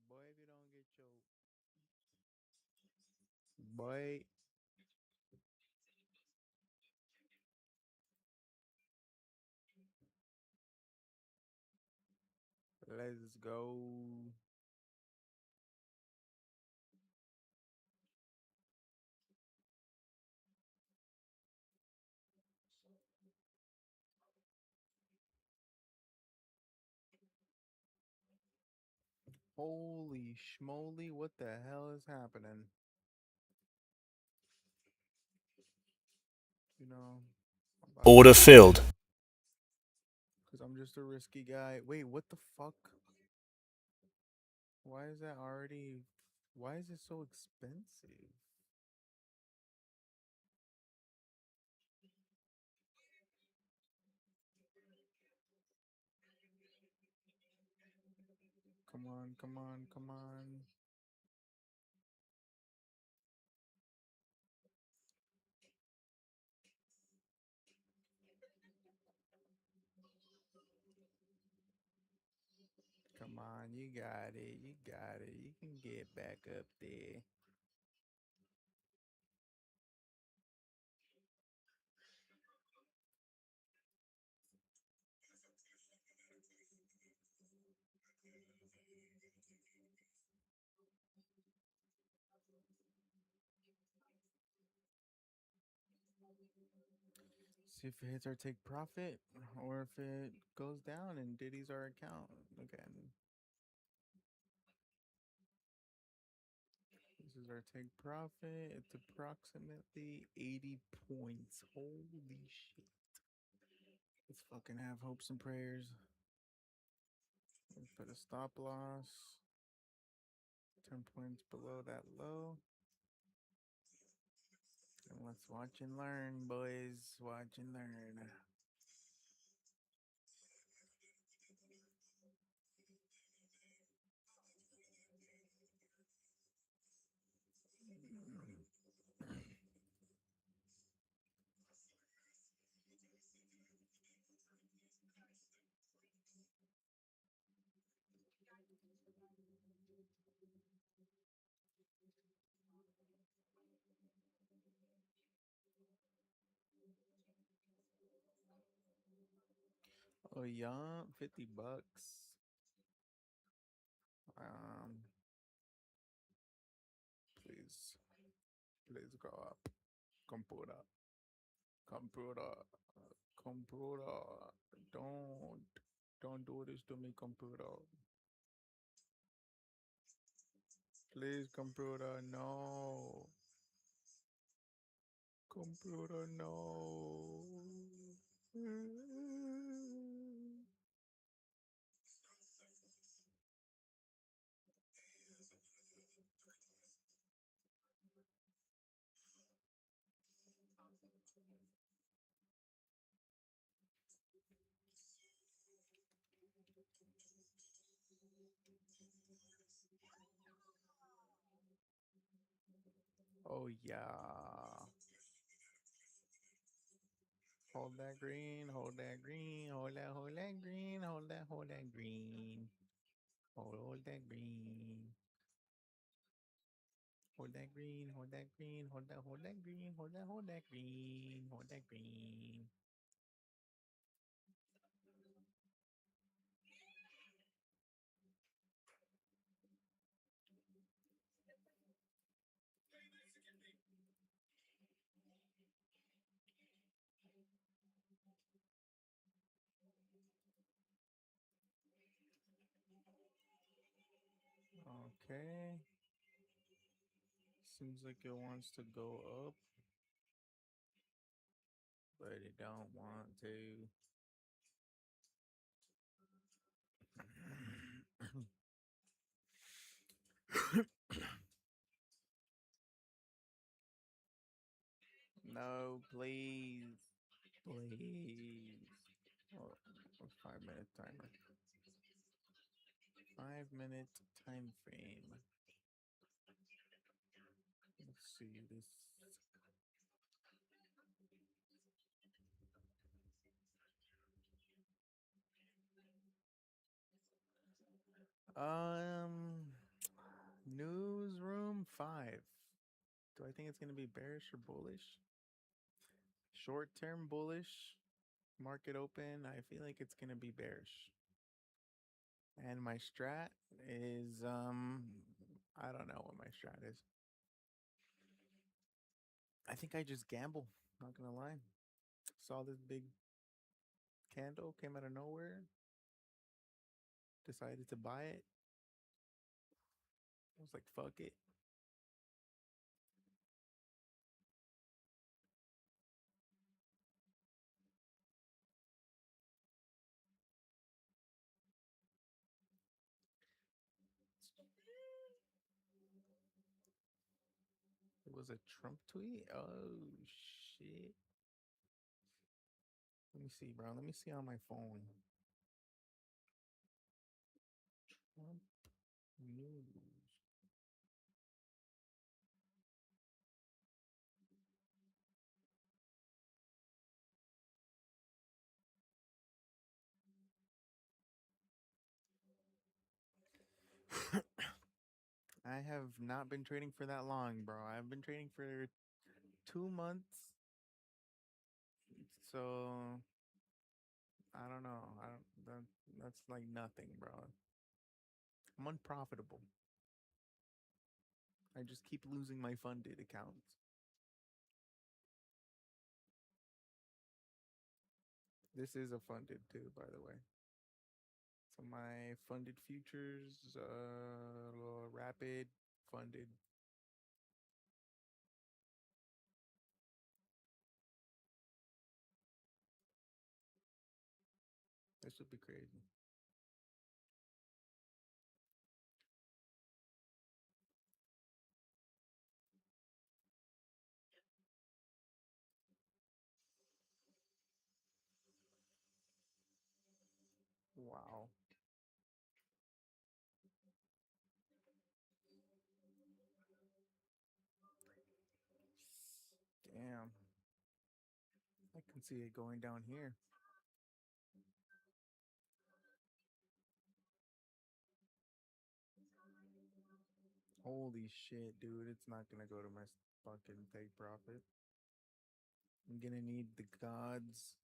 Boy, if you don't get your boy, let's go. Holy schmoly, what the hell is happening? You know, I'm about to Order get it. filled. Because I'm just a risky guy. Wait, what the fuck? Why is that already. Why is it so expensive? Come on, come on, come on. Come on, you got it. You got it. You can get back up there. See if it hits our take profit or if it goes down and Diddy's our account again. This is our take profit. It's approximately 80 points. Holy shit. Let's fucking have hopes and prayers. Let's put a stop loss. 10 points below that low. And let's watch and learn, boys. Watch and learn. Oh, yeah, $50. Um, please, please go up. Computer, computer, computer. Don't. Don't do this to me, computer. Please, computer, no. Computer, no. Oh, yeah. Hold that green, hold that green, hold that green, hold that green. Hold that green. Hold that green, hold that green, hold that green, hold that green, hold that green. Okay. Seems like it wants to go up, but it don't want to. No, please. Please. Oh, what's 5 minute timer? 5 minute time frame. Let's see this. Um, Newsroom 5. Do I think it's going to be bearish or bullish? Short term bullish. Market open. I feel like it's going to be bearish. And my strat is I don't know what my strat is. I think I just gamble, not gonna lie. Saw this big candle, came out of nowhere, decided to buy it. I was like, fuck it. It was a Trump tweet. Oh shit. Let me see, bro. Let me see on my phone. Trump news. I have not been trading for that long, bro. I've been trading for 2 months. So I don't know. I don't that's like nothing, bro. I'm unprofitable. I just keep losing my funded accounts. This is a funded too, by the way. So my funded futures, rapid funded. This would be crazy. Wow. Damn. I can see it going down here. Holy shit, dude. It's not gonna go to my fucking take profit. I'm gonna need the gods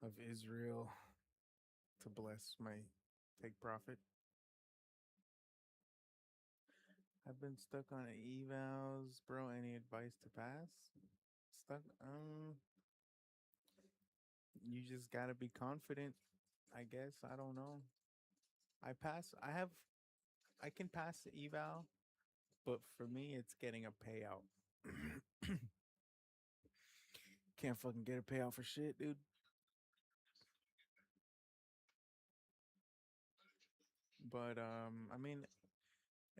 of Israel to bless my take profit. I've been stuck on evals, bro. Any advice to pass? Stuck. You just gotta be confident. I guess I don't know. I pass. I have. I can pass the eval, but for me, it's getting a payout. Can't fucking get a payout for shit, dude. But I mean,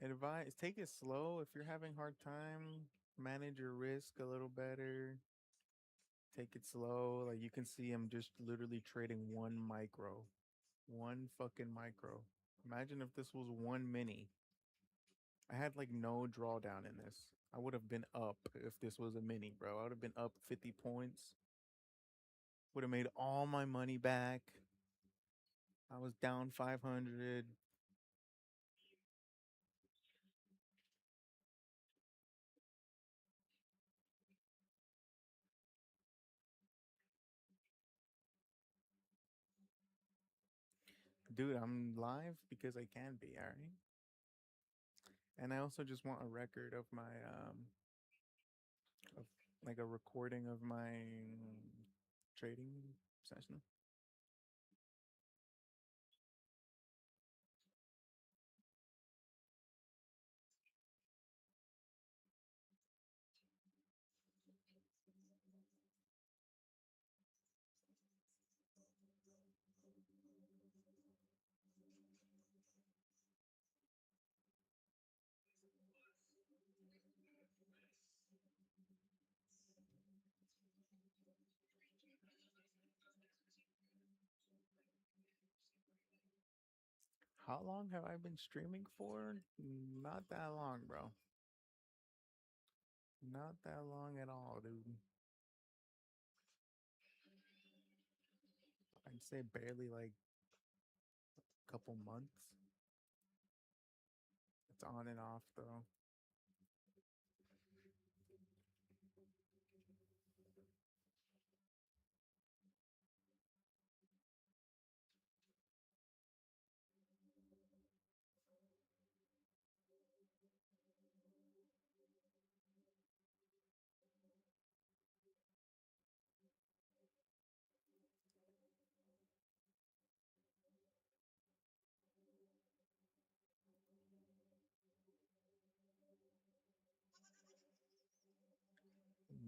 advice: take it slow. If you're having hard time, manage your risk a little better. Take it slow. Like you can see, I'm just literally trading one fucking micro. Imagine if this was one mini. I had like no drawdown in this. I would have been up if this was a mini, bro. I would have been up 50 points. Would have made all my money back. I was down 500. Dude, I'm live because I can be, all right? And I also just want a record of my of like a recording of my trading session. How long have I been streaming for? Not that long, bro. Not that long at all, dude. I'd say barely like a couple months. It's on and off though.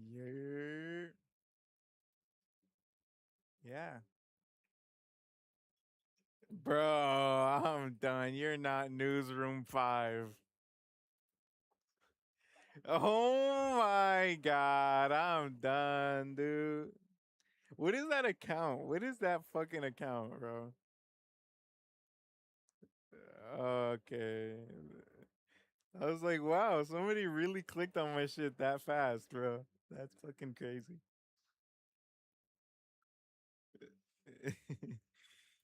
Yeah. Yeah. Bro, I'm done. You're not Newsroom 5. Oh my god, I'm done, dude. What is that account? What is that fucking account, bro? Okay. I was like, wow, somebody really clicked on my shit that fast, bro. That's fucking crazy.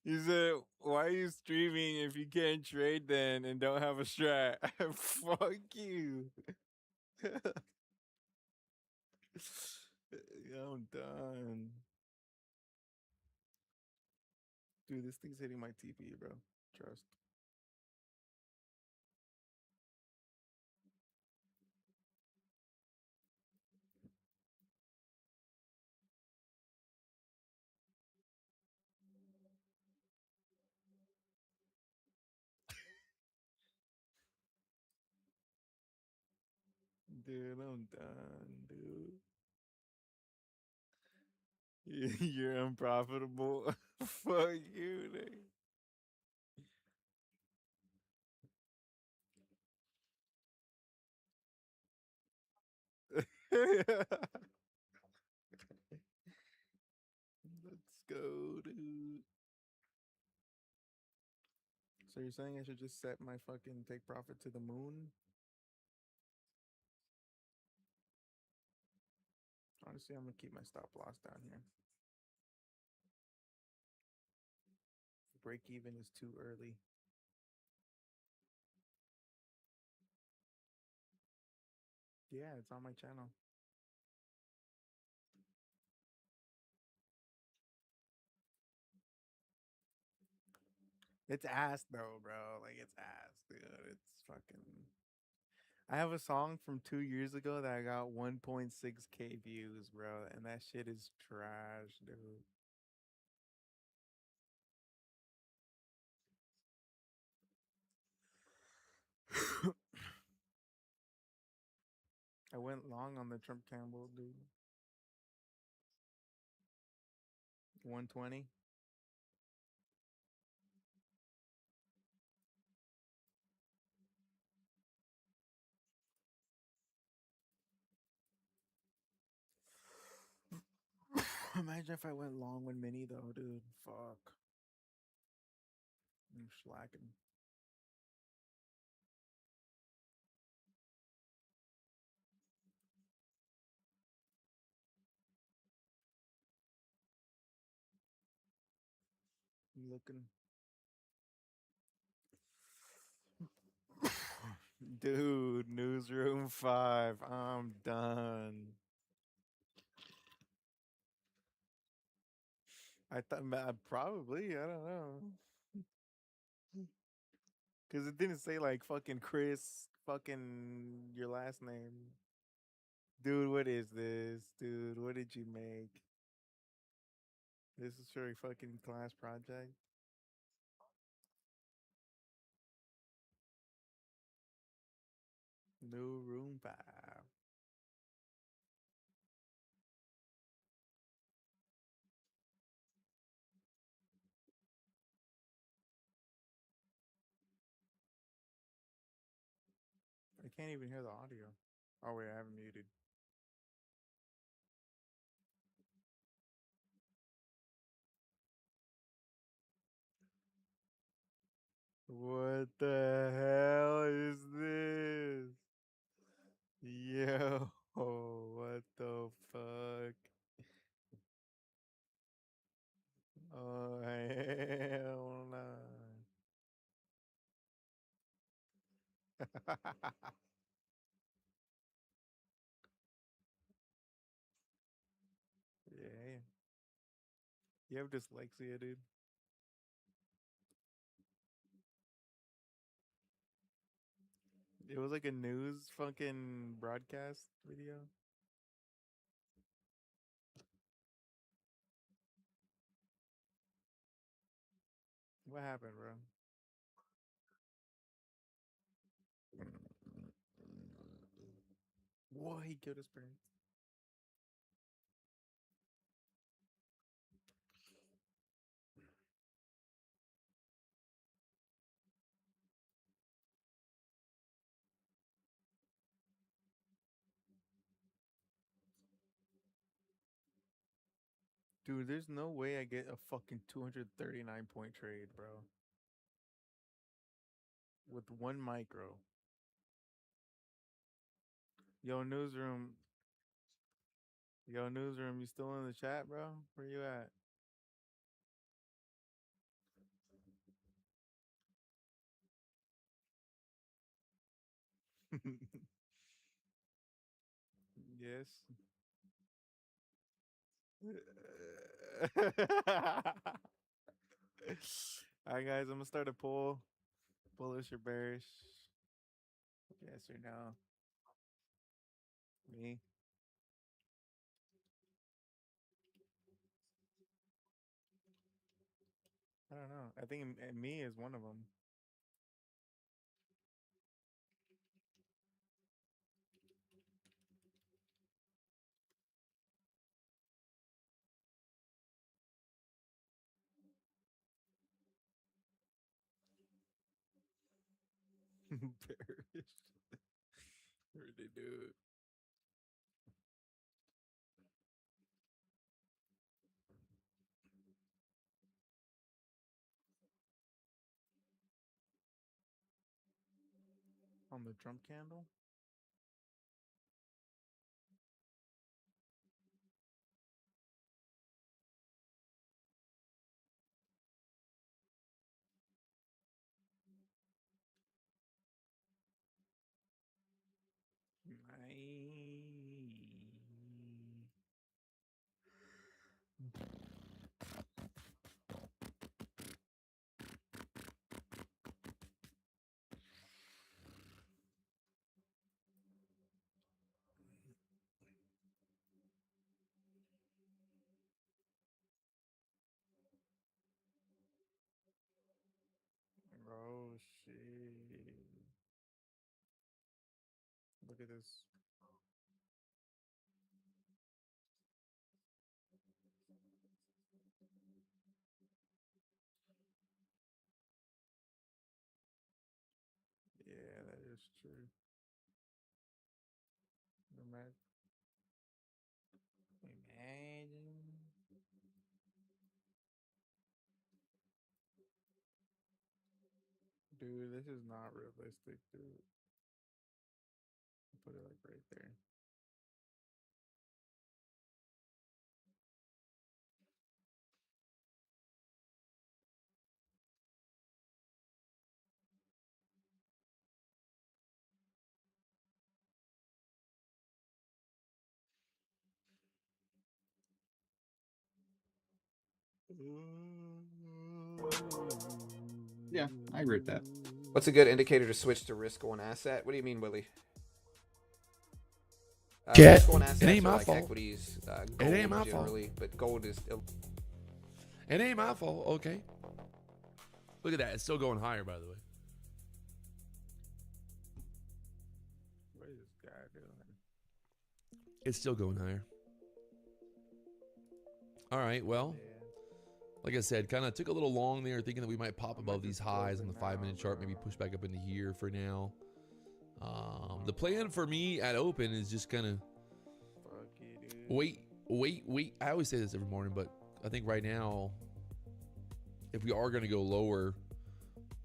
He said, why are you streaming if you can't trade then and don't have a strat? Fuck you. I'm done. Dude, this thing's hitting my TP, bro. Trust. Dude, I'm done, dude. You're unprofitable. Fuck you, nigga. Let's go, dude. So you're saying I should just set my fucking take profit to the moon? Honestly, I'm gonna keep my stop loss down here. Break even is too early. Yeah, it's on my channel. It's ass though, bro. Like it's ass, dude. It's fucking. I have a song from 2 years ago that I got 1.6K views, bro, and that shit is trash, dude. I went long on the Trump Campbell, dude. 120. Imagine if I went long with Mini though, dude. Fuck. I'm slacking. I'm looking. Dude, Newsroom 5. I'm done. I thought probably. I don't know. Because it didn't say like fucking Chris, fucking your last name. Dude, what is this? Dude, what did you make? This is for a fucking class project. New room 5. I can't even hear the audio. Oh, wait, I have it muted. What the hell is this? Yo, what the fuck? Oh, hell no. Yeah. You have dyslexia, dude. It was like a news fucking broadcast video. What happened, bro? What? He killed his parents. Dude, there's no way I get a fucking 239 point trade, bro. With one micro. Yo, newsroom. Yo, newsroom, you still in the chat, bro? Where you at? Yes. Alright, guys, I'm gonna start a poll. Bullish or bearish? Yes or no? Me? I don't know. I think me is one of them. Bearish. Where'd they do it? On the Trump candle? Oh shit. Look at this. Yeah, that is true. Imagine. Dude, this is not realistic, dude. Put it like right there. Yeah, I agree with that. What's a good indicator to switch to risk on asset? What do you mean, Willie? Cat, Risk on assets it ain't my like fault. equities, It gold ain't my fault. generally, but gold is. It ain't my fault. Okay. Look at that. It's still going higher, by the way. What is this guy doing? It's still going higher. All right. Well, Yeah. like I said, kind of took a little long there, thinking that we might pop I above might these just close highs it on the now, 5-minute chart, maybe bro. push back up into here for now. The plan for me at open is just kind of Fuck it, dude. wait. I always say this every morning, but I think right now, if we are going to go lower,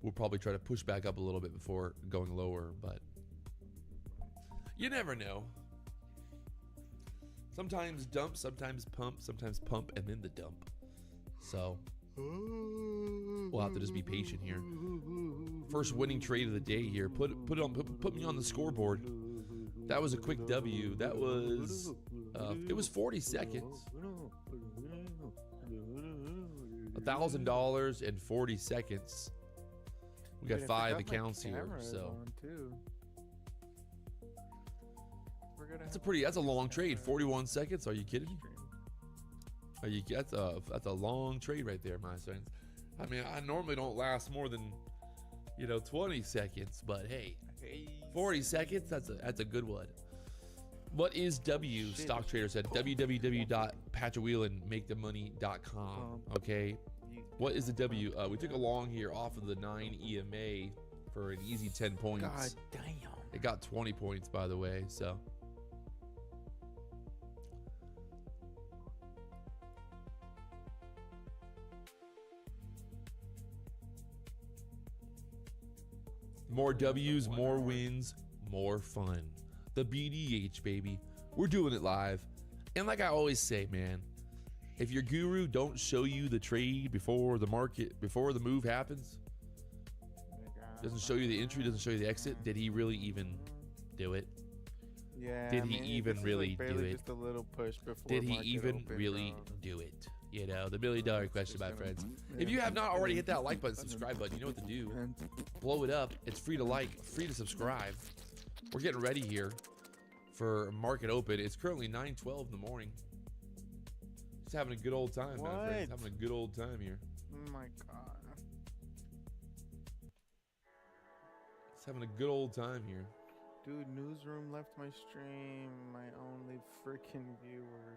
we'll probably try to push back up a little bit before going lower, but you never know. Sometimes dump, sometimes pump, and then the dump. So we'll have to just be patient here. First winning trade of the day here. Put me on the scoreboard. That was a quick W. That was it was 40 seconds. $1,000 in 40 seconds. We got Dude, I 5 forgot my accounts here, camera is so on, too. We're gonna that's a long trade. 41 seconds. Are you kidding me? Are you that's a long trade right there, my friends. I mean, I normally don't last more than 20 seconds, but hey, 40 seconds, that's a good one. What is W? Stock Trader said www.patchawheelandmakethemoney.com. Okay. What is the W? We took a long here off of the 9 EMA for an easy 10 points. God damn. It got 20 points, by the way, so. More W's, more wins, more fun. The BDH, baby. We're doing it live. And like I always say, man, if your guru don't show you the trade before the move happens, doesn't show you the entry, doesn't show you the exit, did he really even do it? Yeah. Did I he mean, even this is really like do barely it? Just a little push before Did he market even open, really bro. do it? The $1 million question, my Just friends. gonna- If you have not already hit that like button, subscribe button, you know what to do. Blow it up. It's free to like, free to subscribe. We're getting ready here for market open. It's currently 9:12 in the morning. Just having a good old time, my friends. What? Having a good old time here. Oh my god. Just having a good old time here. Dude, Newsroom left my stream. My only freaking viewer.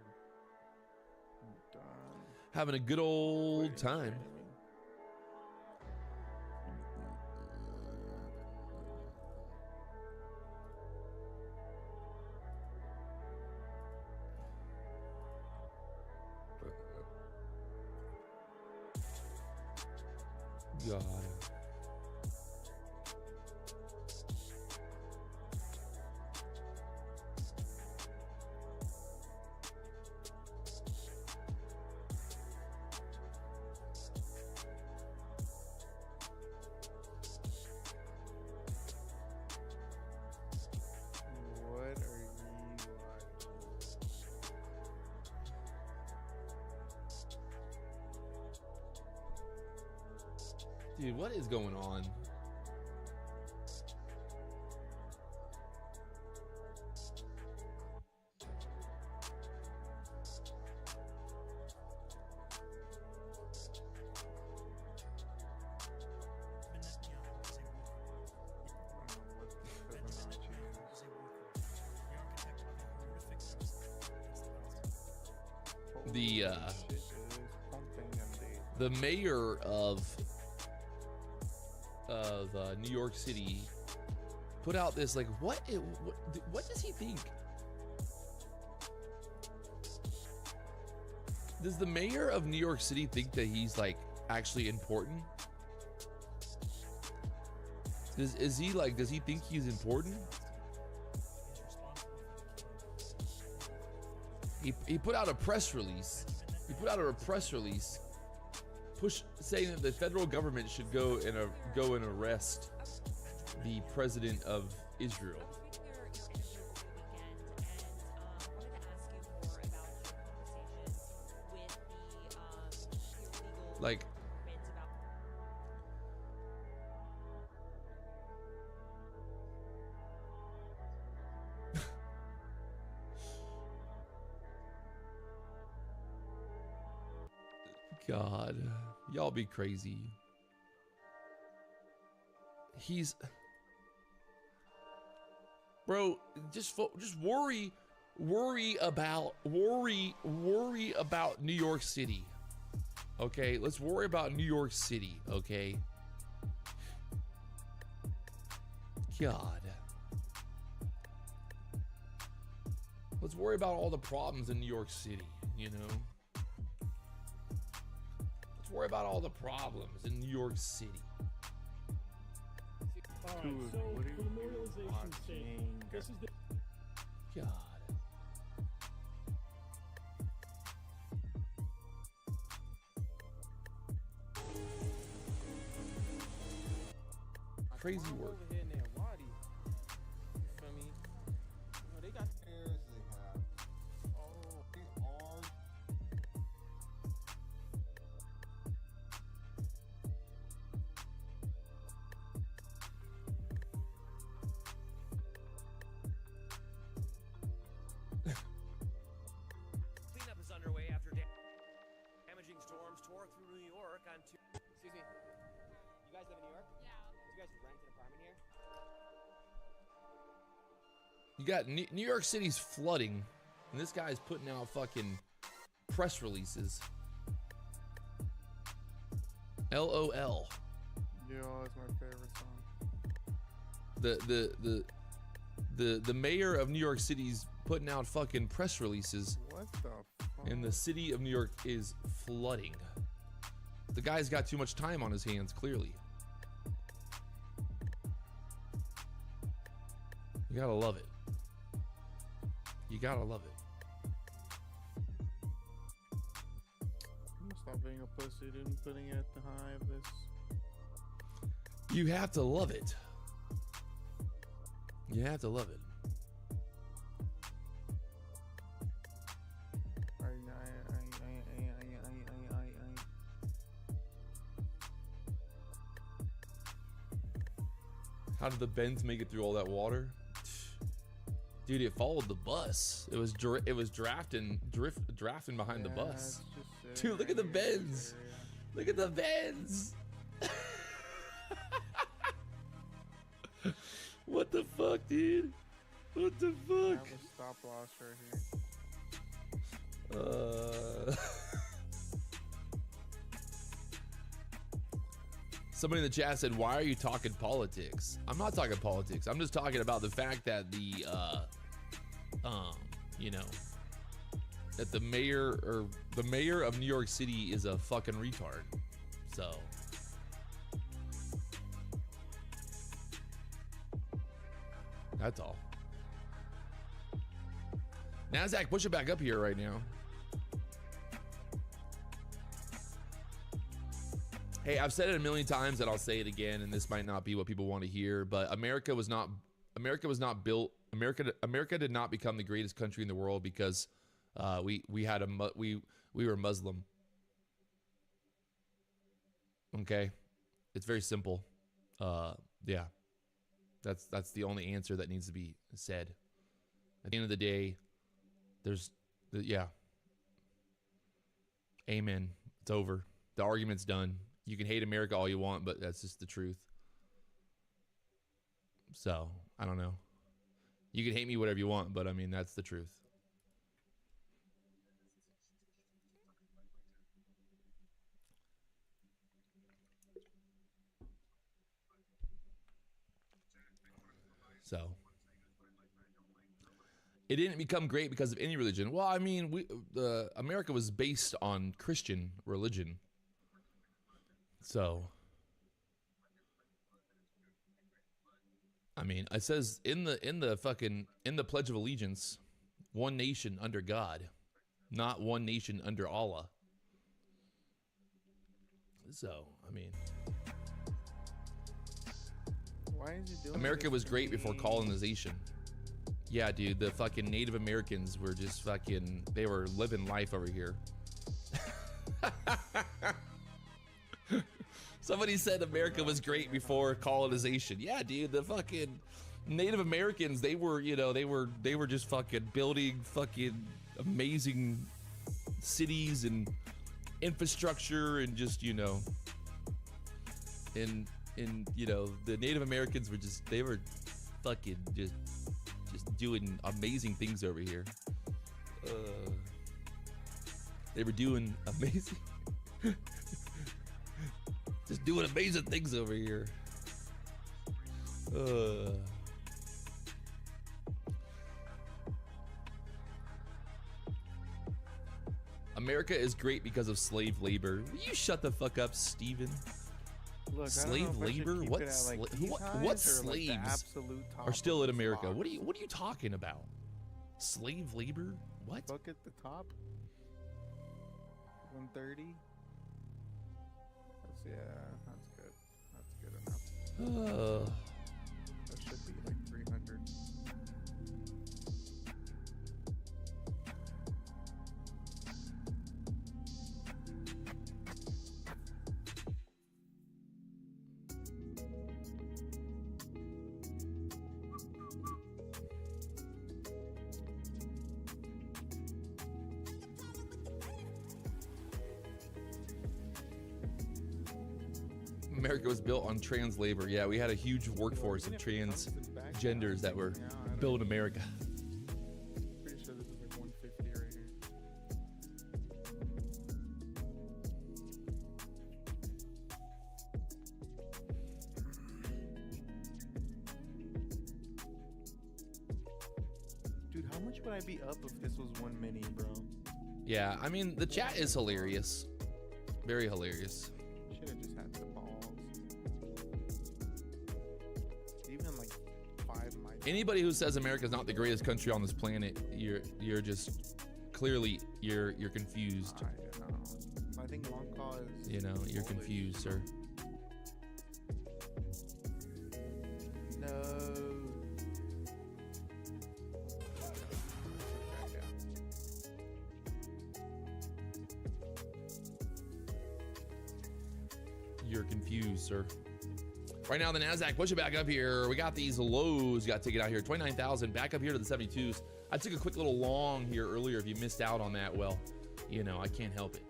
I'm done. Having a good old time. God. What are you watching? Dude, what is going on? I don't know what the Fibonacci is. the This is pumping indeed. the mayor of New York City put out this like what does he think? Does the mayor of New York City think that he's like actually important? Does he think he's important? He put out a press release. He put out a press release saying that the federal government should go and arrest the president of Israel. Like, God, y'all be crazy. Bro, just worry about New York City. Okay, let's worry about New York City, okay? God. Let's worry about all the problems in New York City, you know? Let's worry about all the problems in New York City. Dude, what are you watching? This is the God. Crazy work. over here in their wadi. You feel me? You know, they got Airs they have. Oh, they are. Cleanup is underway after damaging storms tore through New York on Tuesday. Excuse me. You guys live in New York? Yeah. Do you guys rent an apartment here? You got New York City's flooding, and this guy's putting out fucking press releases. LOL. Yo, that's my favorite song. The mayor of New York City's putting out fucking press releases, What the fuck? and the city of New York is flooding. The guy's got too much time on his hands, clearly. You gotta love it. You gotta love it. Stop being a pussy, dude, and putting it at the high of this. You have to love it. You have to love it. How did the Benz make it through all that water? Dude, it followed the bus. It was drafting behind the bus. Dude, look at the Benz. Look at the Benz. What the fuck, dude? What the I have fuck? a stop loss right here. Somebody in the chat said, "Why are you talking politics?" I'm not talking politics. I'm just talking about the fact that you know, that the mayor of New York City is a fucking retard. So that's all. NASDAQ, push it back up here right now. Hey, I've said it a million times and I'll say it again, and this might not be what people want to hear, but America did not become the greatest country in the world because we were Muslim. Okay? It's very simple. Yeah. That's the only answer that needs to be said. At the end of the day, yeah. Amen. It's over. The argument's done. You can hate America all you want, but that's just the truth. So, I don't know. You can hate me whatever you want, but I mean, that's the truth. So it didn't become great because of any religion. Well, I mean, America was based on Christian religion. So, I mean, it says in the Pledge of Allegiance, one nation under God, not one nation under Allah. So, I mean, Why is he doing America this was to great before me? colonization. Yeah, dude, the fucking Native Americans were just fucking, they were living life over here. Somebody said America was great before colonization. Yeah, dude, the fucking Native Americans, they were, you know, they were just fucking building fucking amazing cities and infrastructure and just, you know, and you know, the Native Americans were just, they were fucking just doing amazing things over here. They were doing amazing just doing amazing things over here. America is great because of slave labor. Will you shut the fuck up, Steven? Look, Slave I don't know if I should labor? keep What it at, like, sla- these what highs or, like, the slaves absolute top are still of in this America? box? What are you talking about? Slave labor? What? Look at the top. 130. That's, yeah, that's good. That's good enough. That should be like 300. America was built on trans labor. Yeah, we had a huge workforce of transgenders that were built in America. Pretty sure this is like 150 right here. Dude, how much would I be up if this was 1 mini, bro? Yeah, I mean, the chat is hilarious. Very hilarious. Should have just had the balls. Even like 5 might. Anybody who says America is not the greatest country on this planet, you're just clearly you're confused. I don't know. I think long call is. You know, you're bullish. confused, sir. No. You're confused, sir. Right now, the NASDAQ push it back up here. We got these lows. Got to take it out here. 29,000 back up here to the 72s. I took a quick little long here earlier. If you missed out on that, well, you know, I can't help it.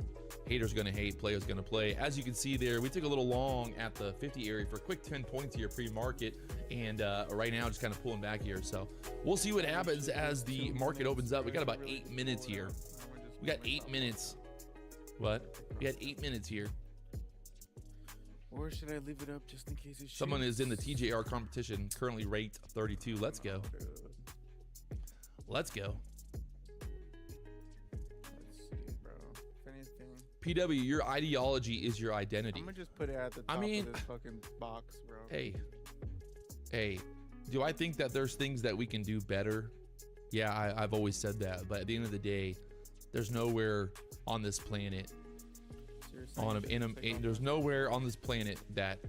Haters gonna hate, players gonna play. As you can see there, we took a little long at the 50 area for a quick 10 points here pre-market, and right now just kind of pulling back here. So we'll see what happens as the market opens up. We got about 8 minutes here. We got 8 minutes. What? We had 8 minutes here. Or should I leave it up just in case it Someone is in the shoots? TJR competition, currently ranked 32. Let's go. Let's go. Let's see, bro. If anything, PW, your ideology is your identity. I'm gonna just put it at the top I mean, of this fucking box, bro. Hey, do I think that there's things that we can do better? Yeah, I've always said that. But at the end of the day, there's nowhere on this planet, Seriously, there's nowhere on this planet that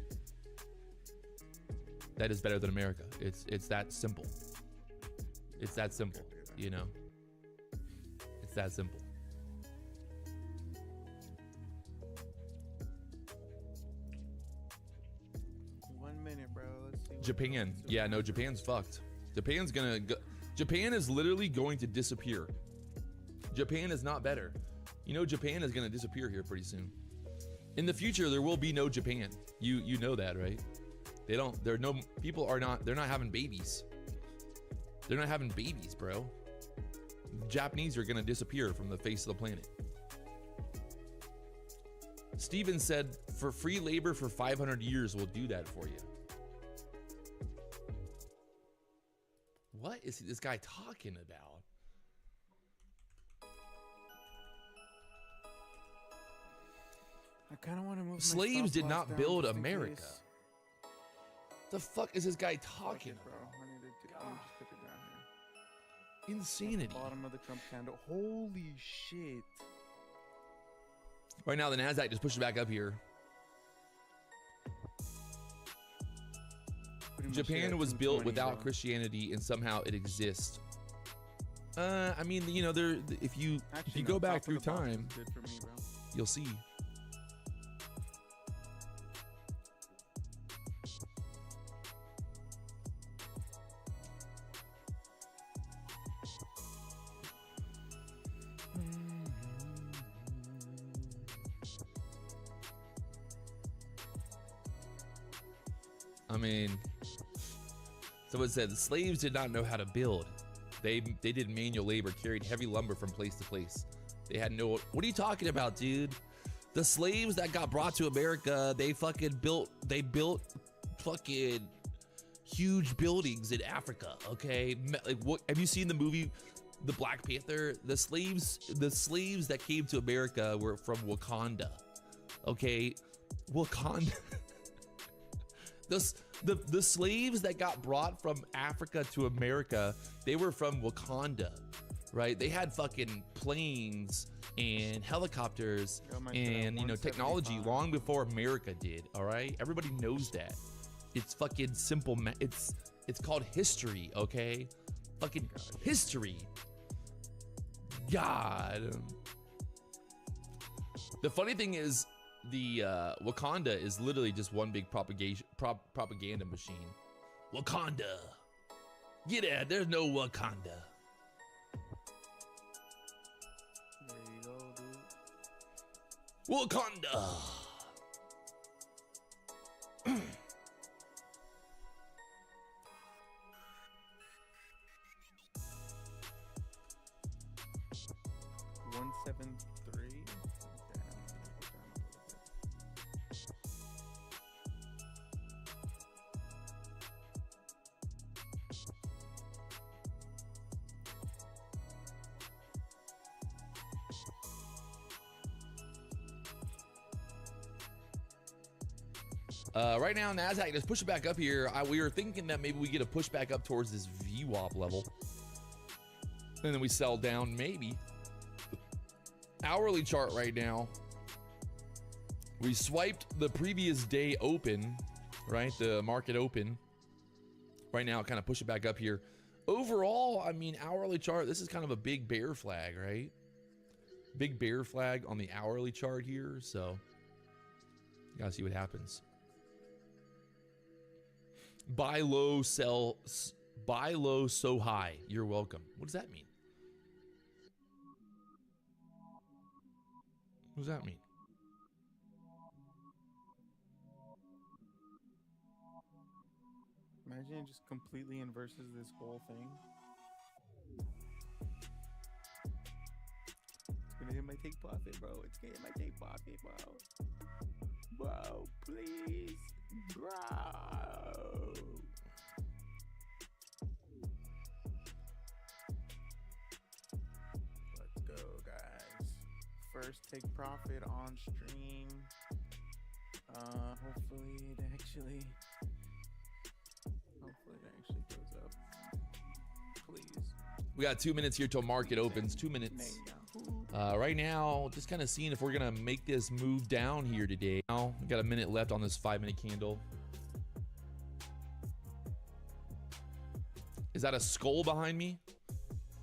is better than America. It's that simple. It's that simple, you know. It's that simple. Bro. Let's see what Japan. else is Yeah, going no, on. Japan's fucked. Japan is literally going to disappear. Japan is not better. You know, Japan is going to disappear here pretty soon. In the future, there will be no Japan. You know that, right? They're not having babies. They're not having babies, bro. Japanese are going to disappear from the face of the planet. Steven said, for free labor for 500 years, we'll do that for you. what is this guy talking about? I kind of want to move. my Slaves stop did loss not down build just in America. case. The fuck is this guy Fuck talking it, bro. about? I need to let me just put it down here. Insanity. Bottom of the Trump candle. Holy shit. Right now, the NASDAQ just pushed it back up here. Pretty much Japan hit at was built 220, without bro. Christianity, and somehow it exists. I mean, you know, there. If you Actually, go no, back top of the through box time, is good for me, bro. you'll see. I mean, someone said the slaves did not know how to build. They did manual labor, carried heavy lumber from place to place. They had no. What are you talking about, dude? The slaves that got brought to America, they built fucking huge buildings in Africa. Okay, like what? Have you seen the movie, The Black Panther? The slaves that came to America were from Wakanda. Okay, Wakanda. The slaves that got brought from Africa to America, they were from Wakanda, right? They had fucking planes and helicopters Yo, my and, you know, technology 175. long before America did, all right? Everybody knows that. It's fucking simple. It's called history, okay? Fucking history. God. The funny thing is, the Wakanda is literally just one big propaganda machine. Wakanda. Get out. There's no Wakanda. There you go, dude. Wakanda. $173. Right now, NASDAQ just push it back up here. We were thinking that maybe we get a push back up towards this VWAP level. And then we sell down, maybe. Hourly chart right now. We swiped the previous day open, right? The market open. Right now, kind of push it back up here. Overall, I mean, hourly chart, this is kind of a big bear flag, right? Big bear flag on the hourly chart here. So, you gotta see what happens. Buy low, sell, buy low, so high. You're welcome. What does that mean? What does that mean? Imagine it just completely inverses this whole thing. It's gonna hit my take profit, bro. It's gonna hit my take profit, bro. Bro, please. Bro. Let's go, guys. First take profit on stream. Hopefully it actually goes up. Please. We got 2 minutes here till market opens. 2 minutes. Right now, just kind of seeing if we're gonna make this move down here today. Now, we got a minute left on this 5-minute candle. Is that a skull behind me?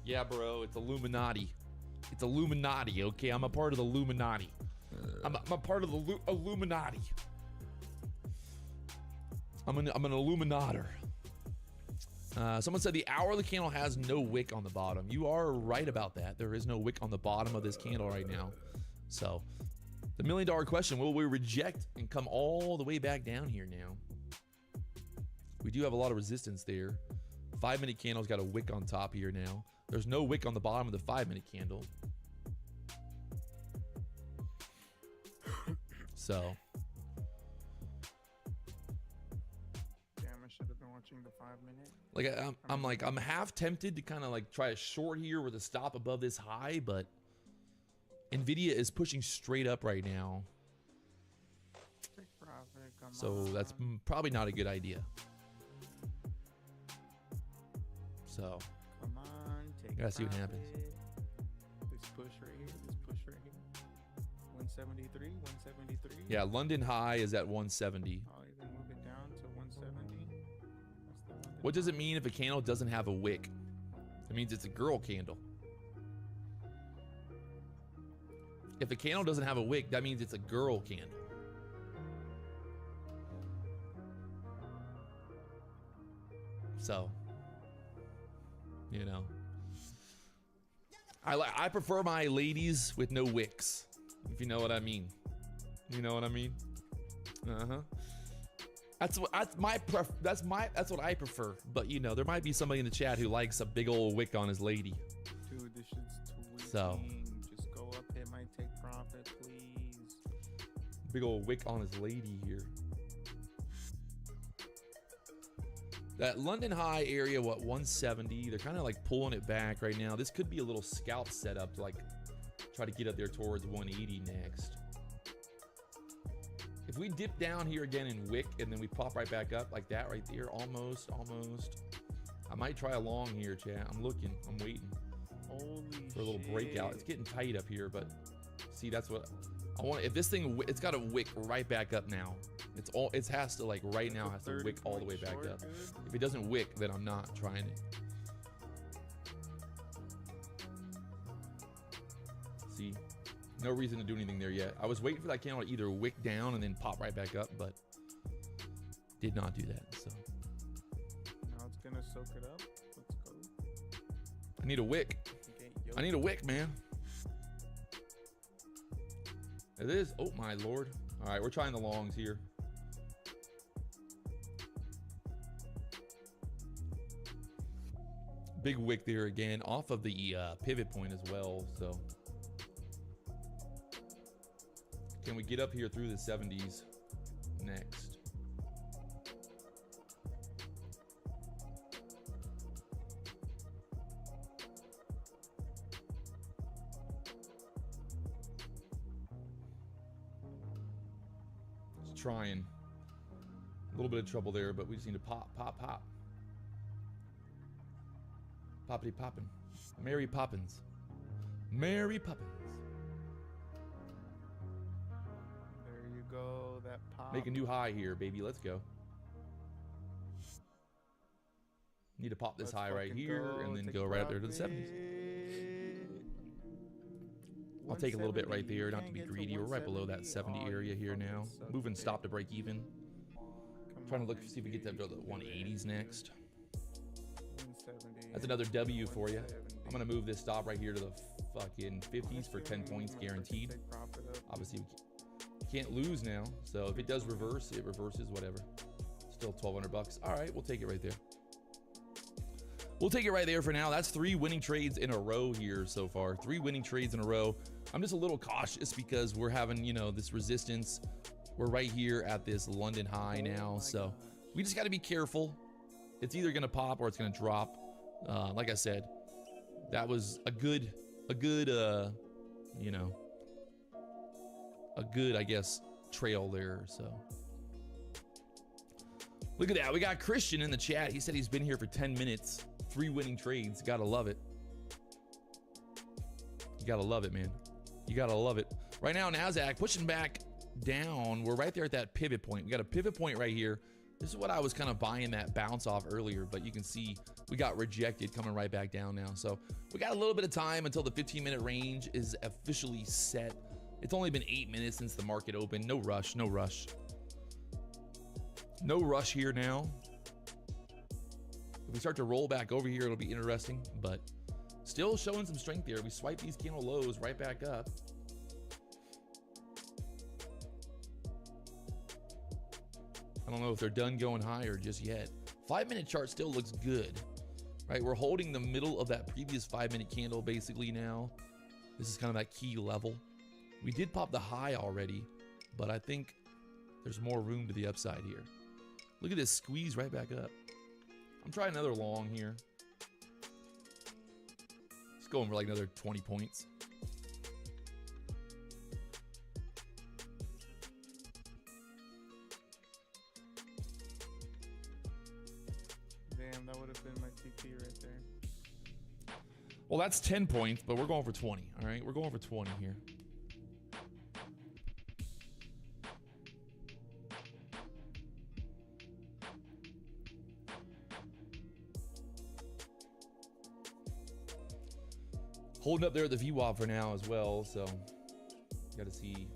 Yeah, bro, it's Illuminati. It's Illuminati, okay? I'm a part of the Illuminati. I'm a part of the Illuminati. I'm an Illuminator. Someone said the hourly candle has no wick on the bottom. You are right about that. There is no wick on the bottom of this candle right now. So, the $1 million question, will we reject and come all the way back down here now? We do have a lot of resistance there. 5-minute candle's got a wick on top here now. There's no wick on the bottom of the 5-minute candle. So. Damn, I should have been watching the 5 minute. Like I'm half tempted to kind of like try a short here with a stop above this high, but Nvidia is pushing straight up right now, Take profit. Come so that's on. probably not a good idea. So Come on. Take Gotta see what happens. profit. This push right here. This push right here. 173. 173. yeah, London high is at 170. Oh, you can move it down to 170. That's the London What does it high. mean if a candle doesn't have a wick? It means it's a girl candle. If a candle doesn't have a wick, that means it's a girl candle. So, you know, I prefer my ladies with no wicks, if you know what I mean. You know what I mean? That's what I prefer. But you know, there might be somebody in the chat who likes a big old wick on his lady. Dude, this shit's tweaking. So. Just go up, hit my take profit, please. Big old wick on his lady here. That London high area, what, 170? They're kind of like pulling it back right now. This could be a little scalp setup to like try to get up there towards 180 next. If we dip down here again in wick and then we pop right back up like that right there, almost. I might try a long here, chat. I'm looking, I'm waiting Holy for a little shit. breakout. It's getting tight up here, but see, that's what I want. If this thing, it's got to wick right back up now. It has to like right now has to wick all the way back up. If it doesn't wick, then I'm not trying it. See, no reason to do anything there yet. I was waiting for that candle to either wick down and then pop right back up, but did not do that. So Now it's gonna soak it up. Let's go. I need a wick. Get I need a wick, man. It is. Oh my lord. All right, we're trying the longs here. Big wick there again, off of the pivot point as well. So can we get up here through the 70s next? Just trying. A little bit of trouble there, but we just need to pop. Poppity poppin'. Mary Poppins. Mary Poppins. There you go. That pop. Make a new high here, baby. Let's go. Need to pop this Let's high right fucking here and then go right up there to the 70s. I'll take a little bit right there, not to be greedy. We're right below that 70 area here now. Moving stop to break even. Trying to look, see if we get to the 180s next. 170. That's another W for you. I'm going to move this stop right here to the fucking 50s for 10 points guaranteed. Obviously, we can't lose now. So if it does reverse, it reverses, whatever. Still 1,200 bucks. All right, we'll take it right there. We'll take it right there for now. That's 3 winning trades in a row here so far. 3 winning trades in a row. I'm just a little cautious because we're having, you know, this resistance. We're right here at this London high now. So we just got to be careful. It's either going to pop or it's going to drop. Like I said, that was a good, you know, a good, I guess, trail there. So look at that. We got Christian in the chat. He said he's been here for 10 minutes. 3 winning trades. Gotta love it. You gotta love it, man. You gotta love it. Right now, NASDAQ pushing back down. We're right there at that pivot point. We got a pivot point right here. This is what I was kind of buying that bounce off earlier, but you can see we got rejected coming right back down now. So we got a little bit of time until the 15-minute range is officially set. It's only been 8 minutes since the market opened. No rush, no rush. No rush here now. If we start to roll back over here, it'll be interesting, but still showing some strength there. We swipe these candle lows right back up. I don't know if they're done going higher just yet. 5-minute chart still looks good, right? We're holding the middle of that previous 5-minute candle basically now. This is kind of that key level. We did pop the high already, but I think there's more room to the upside here. Look at this squeeze right back up. I'm trying another long here. Just going for like another 20 points. Damn, that would have been my TP right there. Well, that's 10 points, but we're going for 20. All right, we're going for 20 here. Holding up there at the VWAP for now as well, so got to see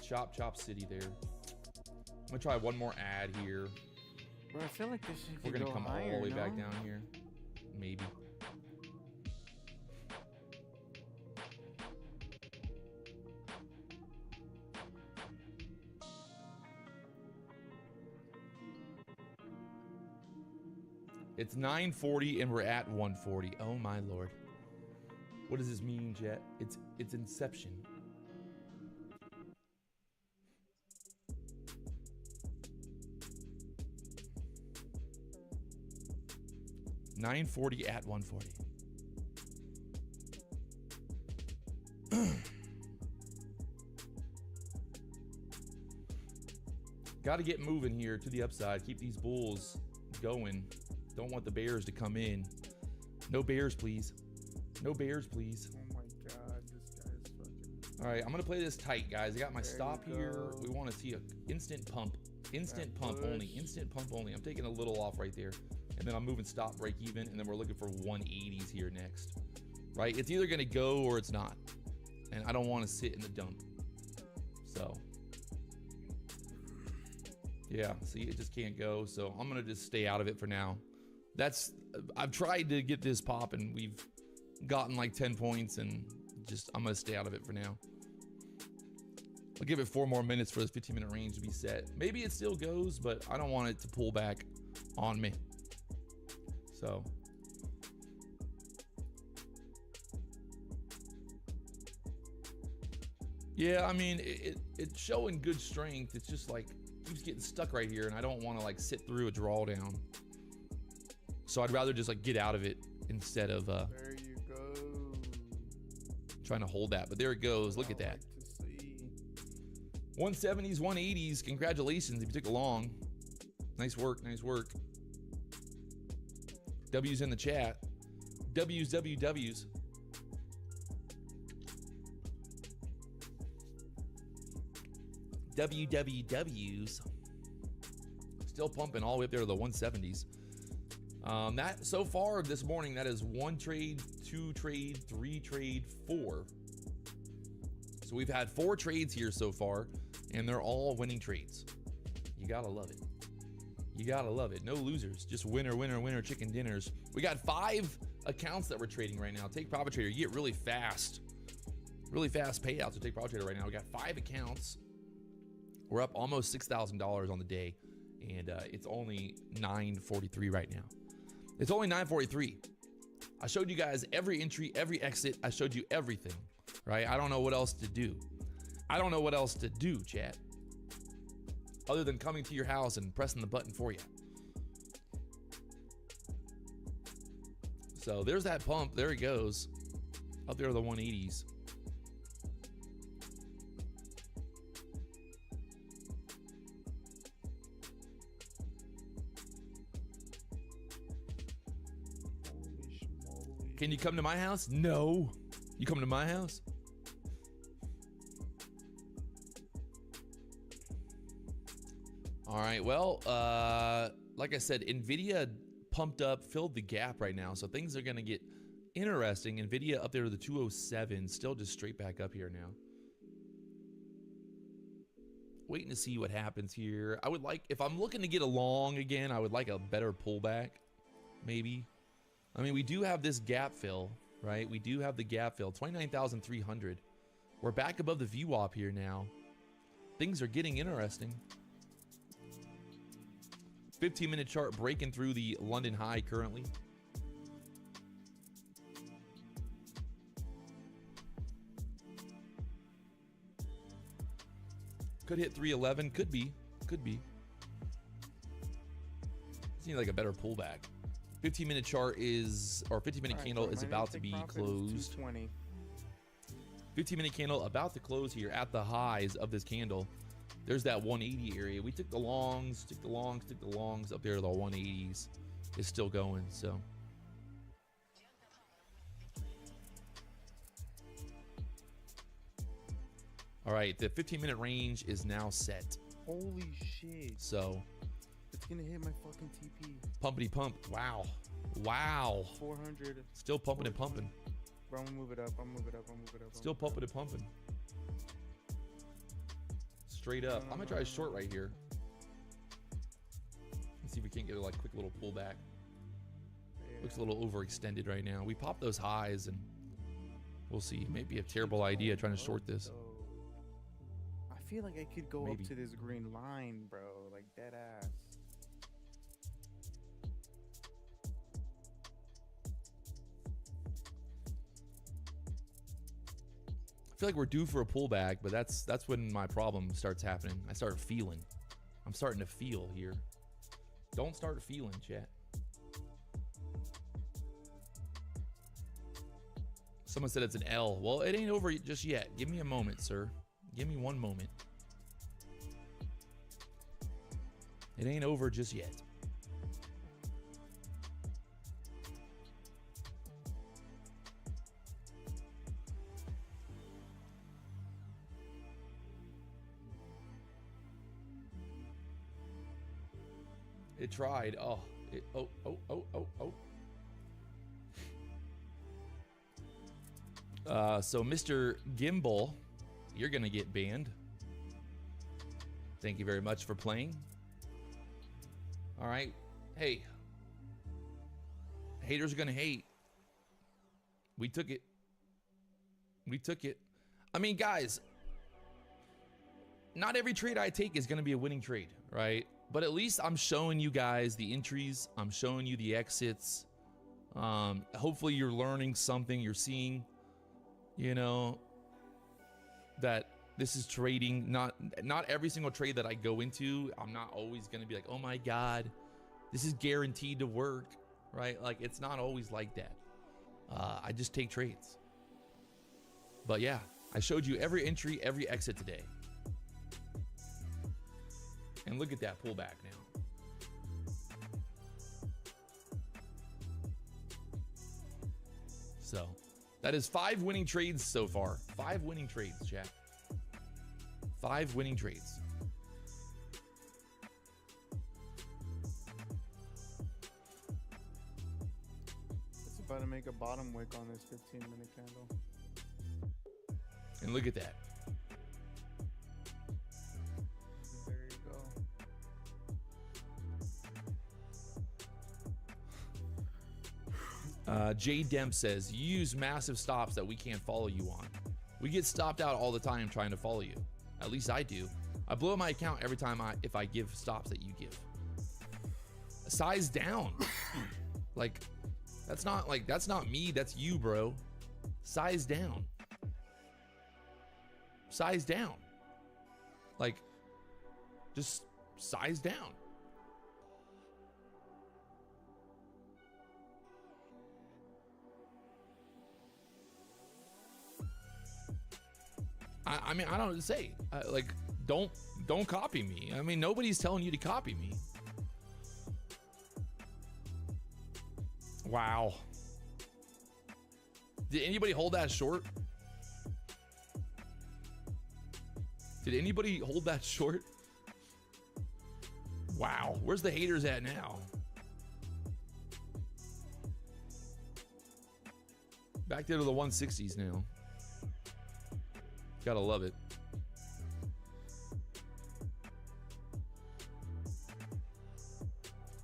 Chop City there. I'm gonna try one more ad here. Bro, I feel like this shit We're could gonna go come all higher, the way no? back down here, maybe. It's 9:40 and we're at 140. Oh my lord. What does this mean, Jet? It's Inception. $9.40 at 140. Got to get moving here to the upside. Keep these bulls going. Don't want the bears to come in. No bears, please. No bears, please. Oh my god, this guy's fucking. All right, I'm gonna play this tight, guys. I got my There stop you here. go. We want to see a instant pump. Instant That pump only. push. Instant pump only. I'm taking a little off right there. And then I'm moving stop break even. And then we're looking for 180s here next. Right? It's either gonna go or it's not. And I don't want to sit in the dump. So. Yeah, see, it just can't go. So I'm gonna just stay out of it for now. I've tried to get this pop and we've gotten like 10 points and I'm gonna stay out of it for now. I'll give it 4 more minutes for this 15-minute range to be set. Maybe it still goes, but I don't want it to pull back on me. So. Yeah, I mean, it's showing good strength. It's just like, keeps getting stuck right here and I don't want to like sit through a drawdown. So I'd rather just like get out of it instead of There you go. trying to hold that. But there it goes. Look at that. Like to see. 170s, 180s. Congratulations if you took a long. Nice work. Nice work. W's in the chat. W's. WWWs. Still pumping all the way up there to the 170s. That so far this morning, that is 1 trade, 2 trade, 3 trade, 4. So we've had 4 trades here so far, and they're all winning trades. You gotta love it. You gotta love it. No losers, just winner, winner, winner, chicken dinners. We got 5 accounts that we're trading right now. Take Profit Trader, you get really fast payouts with Take Profit Trader right now. We got 5 accounts. We're up almost $6,000 on the day, and it's only 943 right now. It's only 943. I showed you guys every entry, every exit. I showed you everything, right? I don't know what else to do. I don't know what else to do, chat, other than coming to your house and pressing the button for you. So there's that pump. There he goes. Up there are the 180s. Holy schmoly. Can you come to my house? No. You come to my house? All right. Well, like I said, NVIDIA pumped up, filled the gap right now. So things are going to get interesting. NVIDIA up there to the 207, still just straight back up here now. Waiting to see what happens here. I would like, if I'm looking to get a long again, I would like a better pullback, maybe. I mean, we do have this gap fill, right? We do have the gap fill, 29,300. We're back above the VWAP here now. Things are getting interesting. 15-minute chart breaking through the London high currently. Could hit 311, could be. need like a better pullback. 15-minute chart is, or 15-minute Alright, candle so is my about to take be profit is closed. 220. 15-minute candle about to close here at the highs of this candle. There's that 180 area. We took the longs, took the longs, took the longs up there to the 180s. It's still going, so. All right, the 15-minute range is now set. Holy shit. So, It's gonna hit my fucking TP. pumpity pump. Wow. Wow. 400. Still pumping and pumping. Bro, I'm gonna move it up. I'm move it up. I'm move it up. Still pumping and pumping. Straight up. I'm gonna try a short right here. Let's see if we can't get a like quick little pullback. Looks a little overextended right now. We pop those highs and we'll see. Maybe a terrible idea trying to short this. I feel like I could go Maybe. up to this green line, bro. Like dead ass. I feel like we're due for a pullback, but that's when my problem starts happening. I start feeling. I'm starting to feel here. Don't start feeling, chat. Someone said it's an L. Well, it ain't over just yet. Give me a moment, sir. Give me one moment. It ain't over just yet. It tried. Oh, so Mr. Gimbal, you're gonna get banned. Thank you very much for playing. All right. Hey, haters are gonna hate. We took it. We took it. I mean, guys, not every trade I take is gonna be a winning trade, right? But at least I'm showing you guys the entries. I'm showing you the exits. Hopefully you're learning something. You're seeing, you know, that this is trading. Not every single trade that I go into, I'm not always going to be like, oh my God, this is guaranteed to work, right? Like, it's not always like that. I just take trades. But yeah, I showed you every entry, every exit today. And look at that pullback now. So that is 5 winning trades so far. 5 winning trades, chat. 5 winning trades. It's about to make a bottom wick on this 15-minute candle. And look at that. There you go. Jay Demp says, you use massive stops that we can't follow you on. We get stopped out all the time trying to follow you. At least I do. I blow up my account every time if I give stops that you give. Size down. That's not me, that's you, bro. Size down. Size down. Like, just size down. I mean, I don't know what to say. Like, don't copy me. I mean, nobody's telling you to copy me. Wow. Did anybody hold that short? Did anybody hold that short? Wow. Where's the haters at now? Back there to the 160s now. Gotta love it.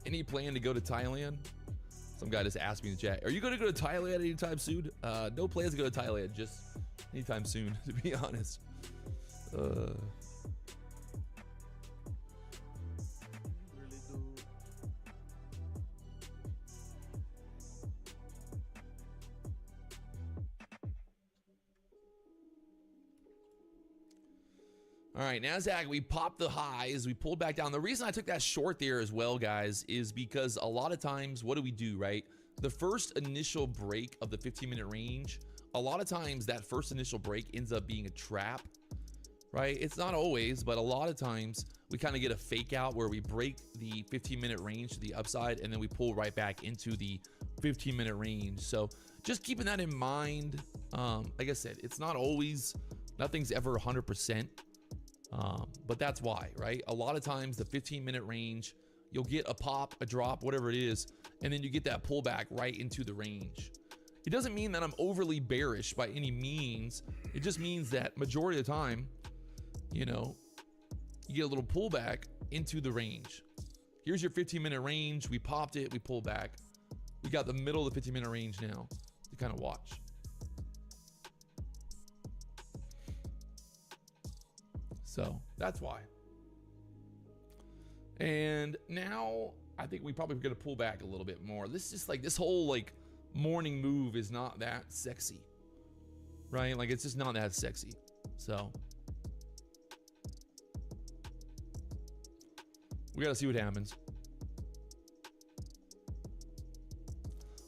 Any plan to go to Thailand? Some guy just asked me in the chat, are you gonna go to Thailand anytime soon? No plans to go to Thailand, just anytime soon, to be honest. Really do. All right, NASDAQ, we popped the highs. We pulled back down. The reason I took that short there as well, guys, is because a lot of times, what do, right? The first initial break of the 15-minute range, a lot of times that first initial break ends up being a trap, right? It's not always, but a lot of times we kind of get a fake out where we break the 15-minute range to the upside and then we pull right back into the 15-minute range. So just keeping that in mind. Like I said, it's not always, nothing's ever 100%. But that's why, right? A lot of times the 15-minute range, you'll get a pop, a drop, whatever it is, and then you get that pullback right into the range. It doesn't mean that I'm overly bearish by any means. It just means that majority of the time, you know, you get a little pullback into the range. Here's your 15-minute range. We popped it, we pulled back. We got the middle of the 15-minute range now to kind of watch. So that's why. And now I think we probably going to pull back a little bit more. This is just like, this whole like morning move is not that sexy, right? Like it's just not that sexy. So we got to see what happens.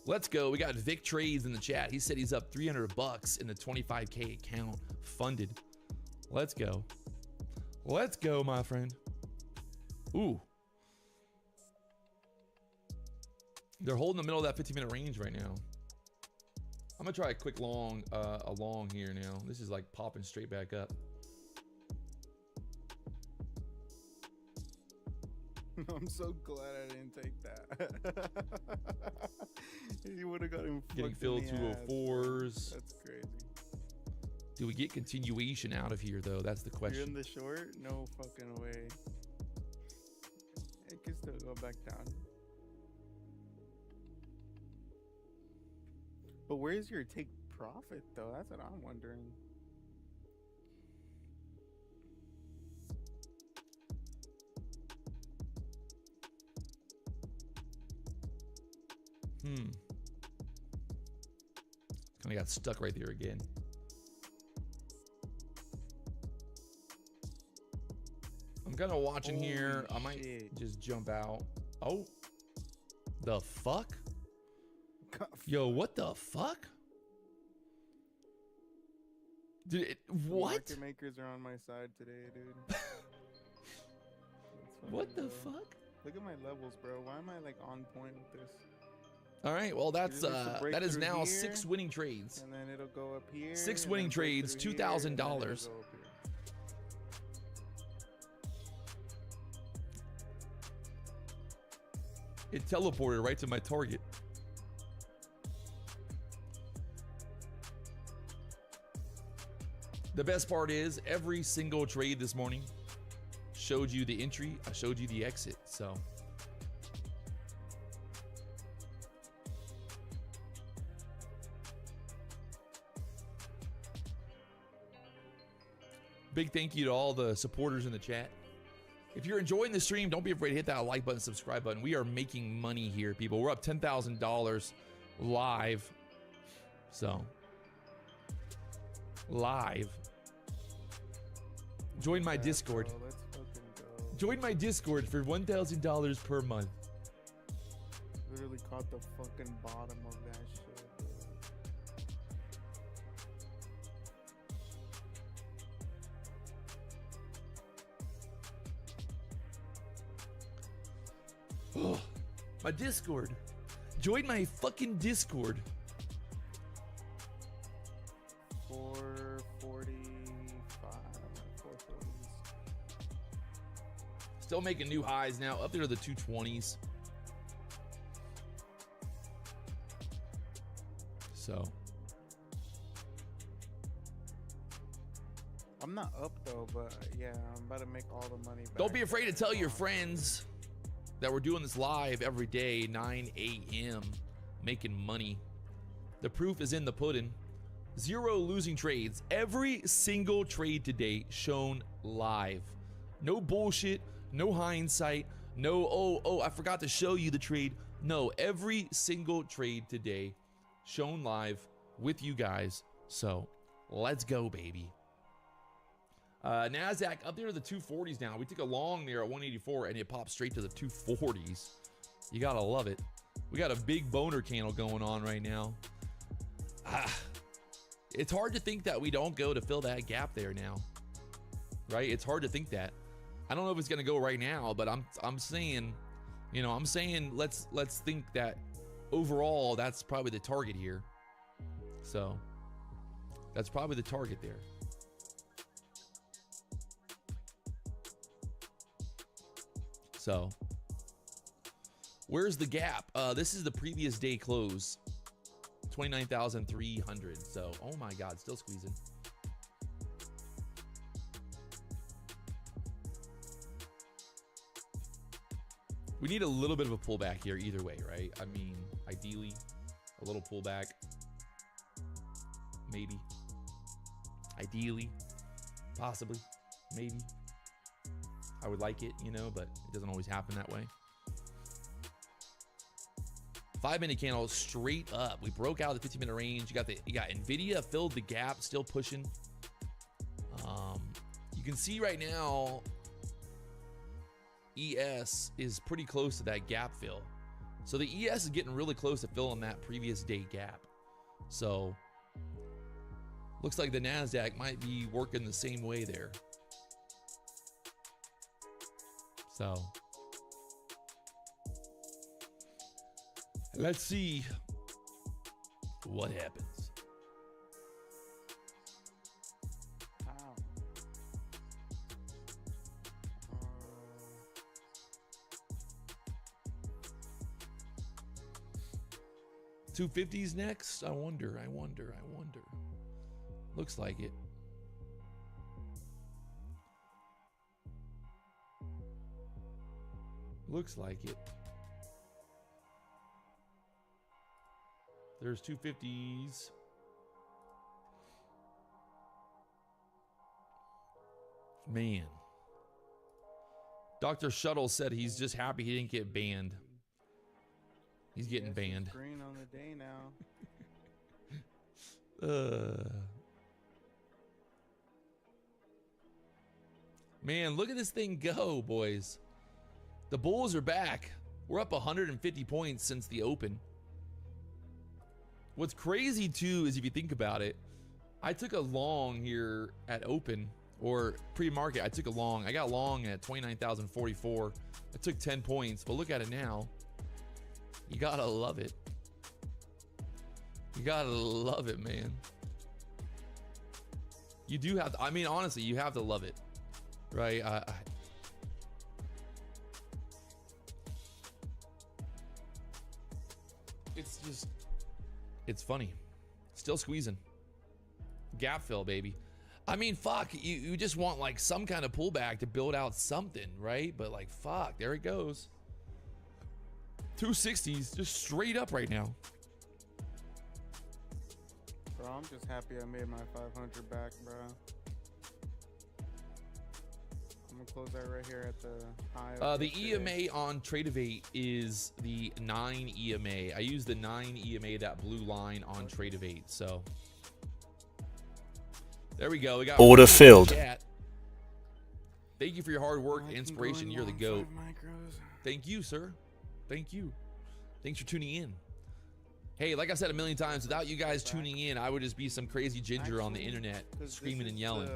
Let's go. We got Vic Trades in the chat. He said he's up $300 in the 25K account funded. Let's go. Let's go, my friend. Ooh. They're holding the middle of that 15-minute range right now. I'm gonna try a quick long, a long here now. This is like popping straight back up. I'm so glad I didn't take that. You would have got him. Getting filled 204s. That's crazy. Do we get continuation out of here though? That's the question. You're in the short? No fucking way. It can still go back down. But where's your take profit though? That's what I'm wondering. Kind of got stuck right there again. I'm kind of watching Holy here. I might shit. just jump out. Oh, the fuck? Yo, what the fuck? Dude, what? Market makers are on my side today, dude. Let's What fucking the go. fuck? Look at my levels, bro. Why am I like on point with this? All right, well that's just needs to break that is through now here, 6 winning trades. And then it'll go up here. 6 and winning then break trades, through here, and then it'll $2,000. go up here. It teleported right to my target. The best part is every single trade this morning showed you the entry, I showed you the exit. So big thank you to all the supporters in the chat. If you're enjoying the stream, don't be afraid to hit that like button, subscribe button. We are making money here, people. We're up $10,000 live. So, live. Join my Discord. Bro, let's fucking go. Join my Discord for $1,000 per month. Literally caught the fucking bottom of that shit, bro. Oh, my Discord. Join my fucking Discord. 445, 440s. Still making new highs now, up there to the 220s. So, I'm not up though, but yeah, I'm about to make all the money back. don't be afraid to tell your friends that we're doing this live every day, 9 a.m., making money. The proof is in the pudding. 0 losing trades. Every single trade today shown live. No bullshit, no hindsight, no, oh, I forgot to show you the trade. No, every single trade today shown live with you guys. So let's go, baby. NASDAQ up there to the 240s now. We took a long there at 184 and it popped straight to the 240s. You gotta love it. We got a big boner candle going on right now. It's hard to think that we don't go to fill that gap there now, right? It's hard to think that. I don't know if it's gonna go right now, but I'm saying, you know, let's think that overall that's probably the target here. So that's probably the target there. So where's the gap? This is the previous day close. 29,300. So, oh my God, still squeezing. We need a little bit of a pullback here either way, right? I mean, ideally, a little pullback. Maybe. Ideally. Possibly. Maybe. I would like it, you know, but it doesn't always happen that way. 5-minute candle straight up. We broke out of the 15-minute range. You got Nvidia filled the gap, still pushing. You can see right now ES is pretty close to that gap fill. So the ES is getting really close to filling that previous day gap. So looks like the NASDAQ might be working the same way there. So let's see what happens. Wow. 250s next? I wonder. Looks like it. Looks like it. There's 250s. Man. Dr. Shuttle said he's just happy he didn't get banned. He's getting banned. Green on the day now. Man, look at this thing go, boys. The Bulls are back. We're up 150 points since the open. What's crazy too is if you think about it, I took a long here at open or pre-market. I took a long. I got long at 29,044. I took 10 points, but look at it now. You gotta love it. You gotta love it, man. You do have to, I mean, honestly, you have to love it, right? It's just, it's funny. Still squeezing. Gap fill, baby. I mean, fuck, you just want like some kind of pullback to build out something, right? But like, fuck, there it goes. 260s just straight up right now. Bro, I'm just happy I made my 500 back, bro. I'm gonna close that right here at the high. Of the yesterday. EMA on Tradevate is the 9 EMA. I use the 9 EMA, that blue line on Tradevate. So there we go. We got order filled. Chat. Thank you for your hard work and I can go inspiration. in You're the long GOAT. 5 micros. Thank you, sir. Thank you. Thanks for tuning in. Hey, like I said a million times, without you guys tuning in, I would just be some crazy ginger on the Actually, internet 'cause screaming this and is yelling.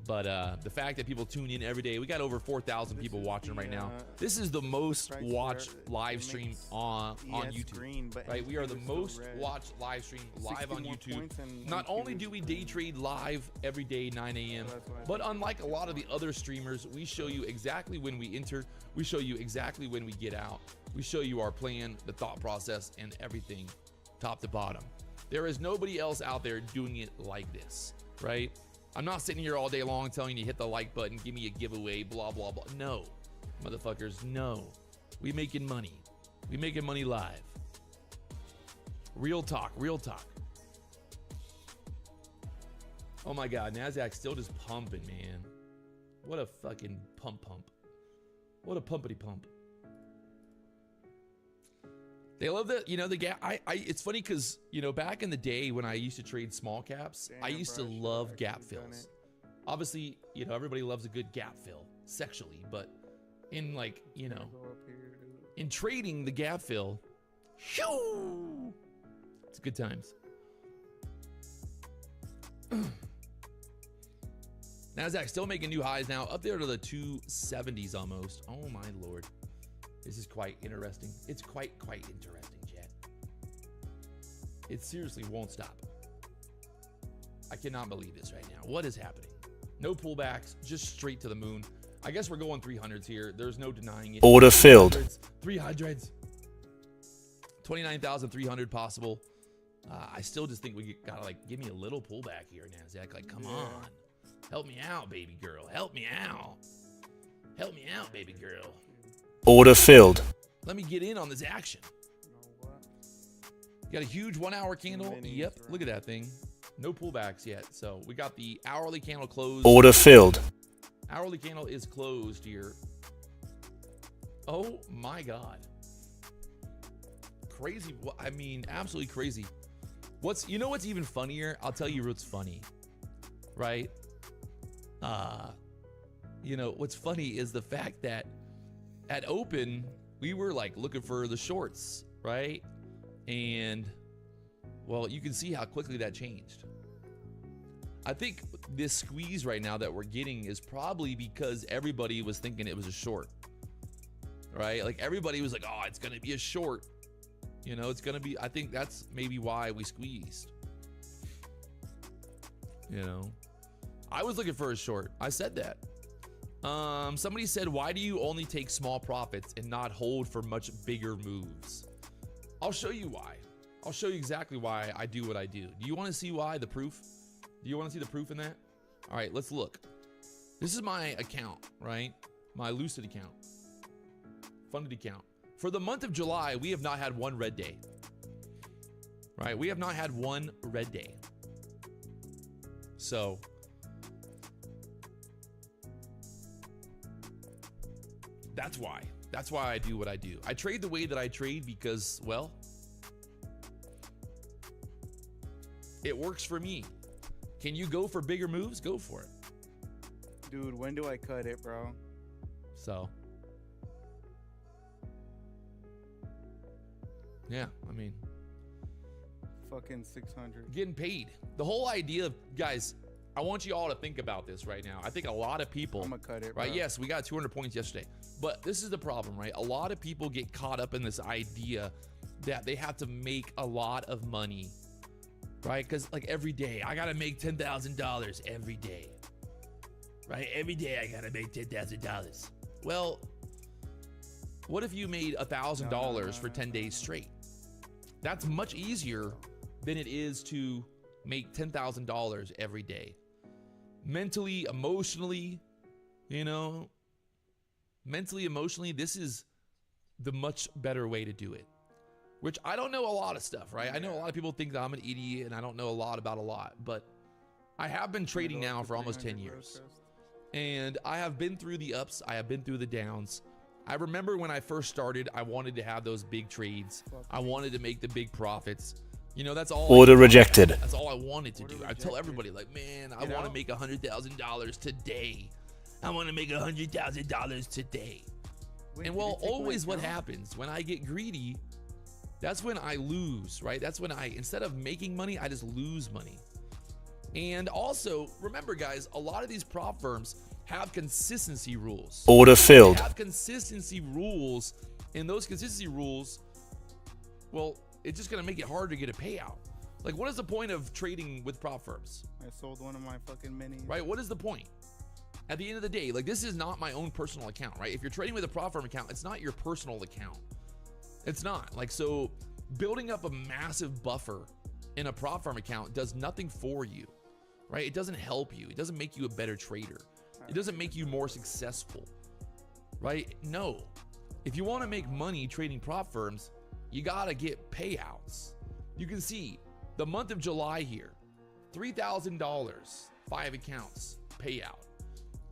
But the fact that people tune in every day, we got over 4,000 This people is watching the, right now. This is the most price watched where it live stream makes on ES YouTube. green, but Right, we are the everything is still most red. watched live stream live 60 on more YouTube. points and Not one only Q do is we day green. trade live every day 9 a.m., So that's why I but think unlike a it's lot of the fine. other streamers, we show you exactly when we enter, we show you exactly when we get out. We show you our plan, the thought process, and everything top to bottom. There is nobody else out there doing it like this, right? I'm not sitting here all day long telling you hit the like button, give me a giveaway, blah, blah, blah. No, motherfuckers, no. We making money. We making money live. Real talk, real talk. Oh my God, NASDAQ still just pumping, man. What a fucking pump. What a pumpity pump. They love the, you know, the gap. It's funny because, you know, back in the day when I used to trade small caps, I Damn, used bro, to I should've love actually gap done fills. it. Obviously, you know, everybody loves a good gap fill sexually, but in like, you know, Go up here, dude. in trading the gap fill, shoo, it's good times. NASDAQ still making new highs now, up there to the 270s almost. Oh my lord. This is quite interesting. It's quite interesting, chat. It seriously won't stop. I cannot believe this right now. What is happening? No pullbacks, just straight to the moon. I guess we're going 300s here. There's no denying it. Order filled. 300s. 29,300 possible. I still just think we gotta like give me a little pullback here, NASDAQ. Like, come on. Help me out, baby girl. Help me out. Help me out, baby girl. Order filled. Let me get in on this action. You know what? You got a huge 1 hour candle. Minis, Yep. right? Look at that thing. No pullbacks yet. So we got the hourly candle closed. Order filled. Hourly candle is closed here. Oh my God. Crazy. I mean, absolutely crazy. You know what's even funnier? I'll tell you what's funny. Right? You know, what's funny is the fact that at open, we were like looking for the shorts, right? And well, you can see how quickly that changed. I think this squeeze right now that we're getting is probably because everybody was thinking it was a short, right? Like everybody was like, oh, it's going to be a short. You know, it's going to be, I think that's maybe why we squeezed. You know, I was looking for a short. I said that. Somebody said, why do you only take small profits and not hold for much bigger moves? I'll show you why. I'll show you exactly why I do what I do. Do you want to see why? The proof? Do you want to see the proof in that? All right, let's look. This is my account, right? My Lucid account. Funded account. For the month of July, we have not had one red day. Right? We have not had one red day. So that's why. That's why I do what I do. I trade the way that I trade because, well, it works for me. Can you go for bigger moves? Go for it. Dude, when do I cut it, bro? So, yeah, I mean, Fucking 600. getting paid. The whole idea of, guys, I want you all to think about this right now. I think a lot of people, I'm gonna cut it, right? bro. Yes, we got 200 points yesterday, but this is the problem, right? A lot of people get caught up in this idea that they have to make a lot of money, right? Because like every day, I gotta make $10,000 every day, right? Every day I gotta make $10,000. Well, what if you made $1,000 for 10 days straight? That's much easier than it is to make $10,000 every day. Mentally, emotionally, you know, mentally, emotionally, this is the much better way to do it. Which I don't know a lot of stuff, right? I know a lot of people think that I'm an idiot and I don't know a lot about a lot, but I have been trading now for almost 10 years. And I have been through the ups, I have been through the downs. I remember when I first started, I wanted to have those big trades. I wanted to make the big profits. You know, that's all. Order rejected. That's all I wanted to do. I tell everybody, like, man, I want to make $100,000 today. I want to make $100,000 today. Wait, And did well, it take my always what account? happens when I get greedy, that's when I lose, right? That's when instead of making money, I just lose money. And also, remember, guys, a lot of these prop firms have consistency rules. Order filled. They have consistency rules, and those consistency rules, well, it's just gonna make it hard to get a payout. Like, what is the point of trading with prop firms, I sold one of my fucking minis. right? What is the point? At the end of the day, like, this is not my own personal account, right? If you're trading with a prop firm account, it's not your personal account. It's not. Like, so building up a massive buffer in a prop firm account does nothing for you, right? It doesn't help you. It doesn't make you a better trader. It doesn't make you more successful, right? No. If you want to make money trading prop firms, you got to get payouts. You can see the month of July here, $3,000, 5 accounts, payout.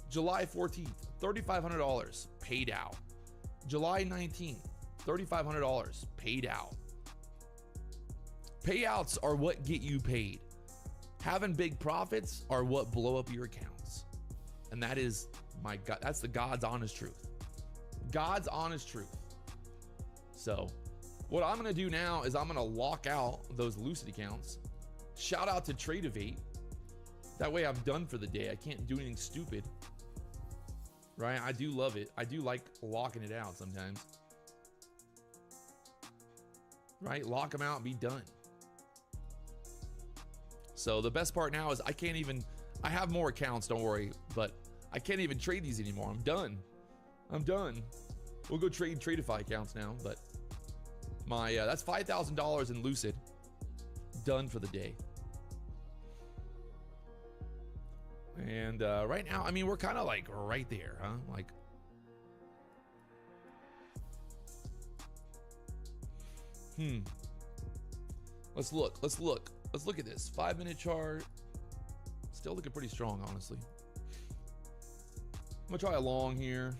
July 14th, $3,500 paid out. July 19th, $3,500 paid out. Payouts are what get you paid. Having big profits are what blow up your accounts. And that is my God. That's the God's honest truth. God's honest truth. So what I'm going to do now is I'm going to lock out those Lucid accounts. Shout out to Tradeovate. That way I'm done for the day. I can't do anything stupid. Right? I do love it. I do like locking it out sometimes. Right? Lock them out and be done. So the best part now is I have more accounts, don't worry, but I can't even trade these anymore. I'm done. We'll go trade Tradeify accounts now, but my that's $5,000 in Lucid. Done for the day. And right now, I mean, we're kind of like right there, huh? Like, let's look at this 5-minute chart. Still looking pretty strong, honestly. I'm gonna try a long here.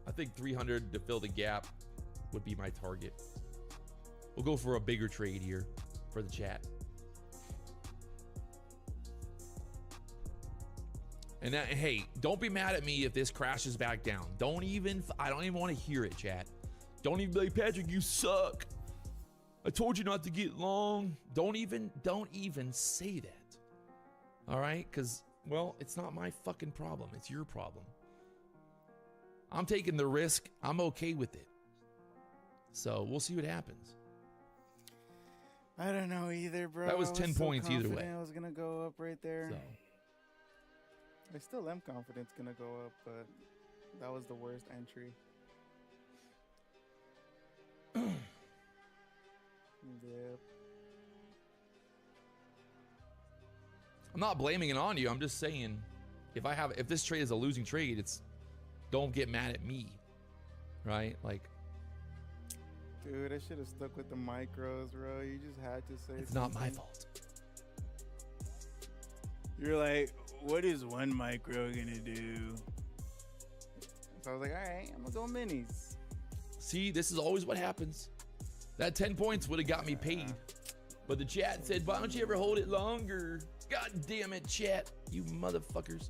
I think 300 to fill the gap would be my target. We'll go for a bigger trade here for the chat. And that, hey, don't be mad at me if this crashes back down. I don't even want to hear it, chat. Don't even be like, Patrick, you suck. I told you not to get long. Don't even say that. All right? Because, well, it's not my fucking problem. It's your problem. I'm taking the risk. I'm okay with it. So we'll see what happens. I don't know either, bro. That was 10 points either way. I was going to go up right there. So. I still am confident it's going to go up, but that was the worst entry. Yep. I'm not blaming it on you. I'm just saying if this trade is a losing trade, don't get mad at me. Right? Like, dude, I should have stuck with the micros, bro. You just had to say it's something. not my fault. You're like, what is one micro gonna do? So I was like, all right, I'm gonna go minis. See, this is always what happens. That 10 points would have got me paid. But the chat said, why don't you ever hold it longer? God damn it, chat. You motherfuckers.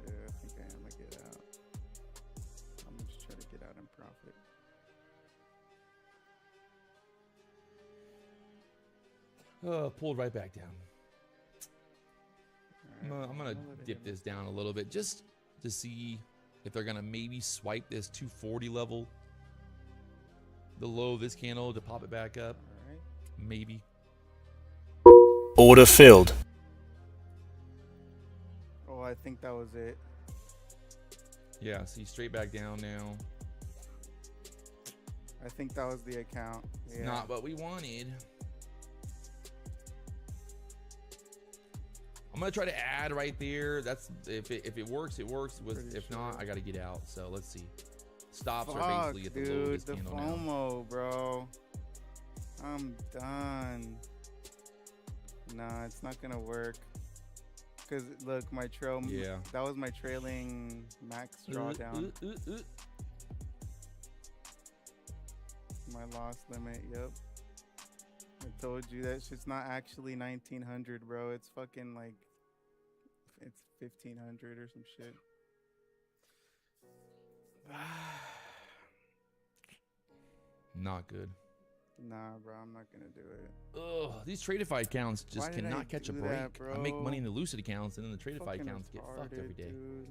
Yeah, I think I am gonna get out. I'm gonna just try to get out and profit. Pulled right back down. Right, I'm gonna dip this down a little bit just to see if they're gonna maybe swipe this 240 level, the low of this candle, to pop it back up. All right. Maybe. Order filled. Oh, I think that was it. Yeah, see, straight back down now. I think that was the account. It's not what we wanted. I'm gonna try to add right there. That's if it works, it works. If not, I gotta get out. So let's see. Stops are basically at the low of this candle now. FOMO, bro. I'm done. Nah, it's not gonna work. Cause look, my trail. Yeah. That was my trailing max drawdown. My loss limit. Yep. I told you that shit's not actually 1900, bro. It's fucking like, it's 1500 or some shit. Not good. Nah, bro, I'm not gonna do it. Ugh, these Tradeify accounts just Why did cannot I catch a do break. that, bro? I make money in the Lucid accounts, and then the Tradeify Fucking accounts get fucked every day. dude.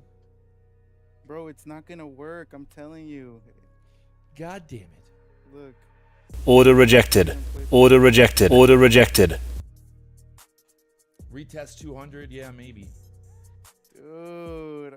Bro, it's not gonna work. I'm telling you. God damn it. Look. Order rejected. Order rejected. Order rejected. Retest 200, yeah, maybe. Dude,